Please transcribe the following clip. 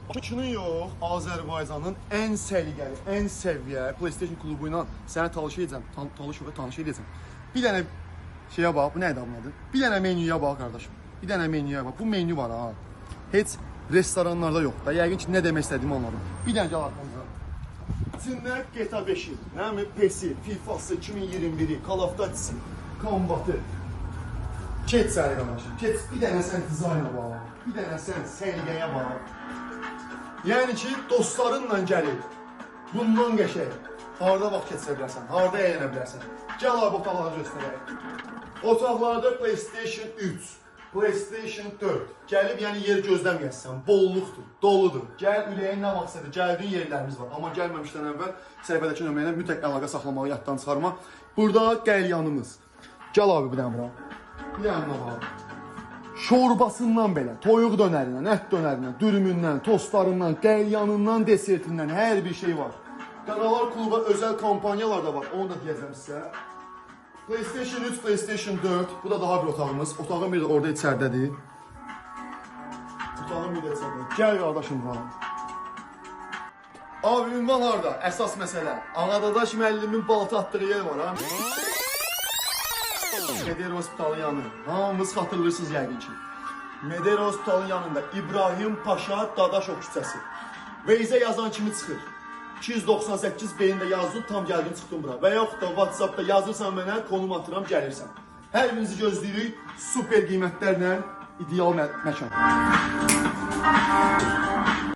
Bakının yox, Azərbaycanın ən səliqəli, ən səviyyə PlayStation klubu ilə sənə tanış edəcəm. Bir dənə şeyə bax, bu nə idi bunun adı? Bir dənə menyuya bax qardaşım. Bir dənə menyuya bax. Bu menyu var ha. Heç restoranlarda yox da. Yəqin ki, nə demək istədiyimi anladım. Bir dənə gəl arxamıza. İçində GTA 5-i, nəmi? PES-i, FIFA-sı, 2021-i, Call of Duty-si, Combat-ı. Keç səni qardaşım. Keç, bir dənə sən dizayna bax. Bir dənə sən səliqəyə bax. Yəni ki, dostlarınla gəlib. Bundan qəşəng. Harda vaxt keçirə bilərsən, harda əylənə bilərsən. Gəl abi otaqları göstərək. Otaqlarda PlayStation 3, PlayStation 4. Gəlib, yəni yer gözləməyəsən, bolluqdur, doludur. Gəl, ürəyin nə vaxtsadır, gəldiyin yerlərimiz var. Amma gəlməmişdən əvvəl səhifədəki nömrəylə mütləq əlaqə saxlamağı, yaddan çıxarma. Burada qəlyanımız. Gəl abi bir dənə bura. Bir dənə bura. Şorbasından belə, toyuq dönərindən, ət dönərindən, dürümündən, tostlarından, qəlyanından, desertindən hər bir şey var. Qanalar kluba özəl kampaniyalar da var, onu da deyəcəm sizə. PlayStation 3, PlayStation 4, bu da daha bir otağımız. Otağın biri də orada içərdədir. Otağın biri də içərdədir. Gəl qardaşım bura. Abi, ünvan harada? Əsas məsələ. Ağadadaş müəllimin balta atdığı yer var, ha? Medero Hospitalın yanı. Hamınız xatırlayırsınız yəqin ki. Medero Hospitalın yanında İbrahim Paşa Dadaşov küçəsi. Veyzə yazan kimi çıxır. 298 beyində yazdı, tam gəldim, çıxdım bura. Və yaxud da WhatsAppda yazırsan mənə, konum atıram, gəlirsən. Hər birinizi gözləyirik, super qiymətlərlə ideal məkan.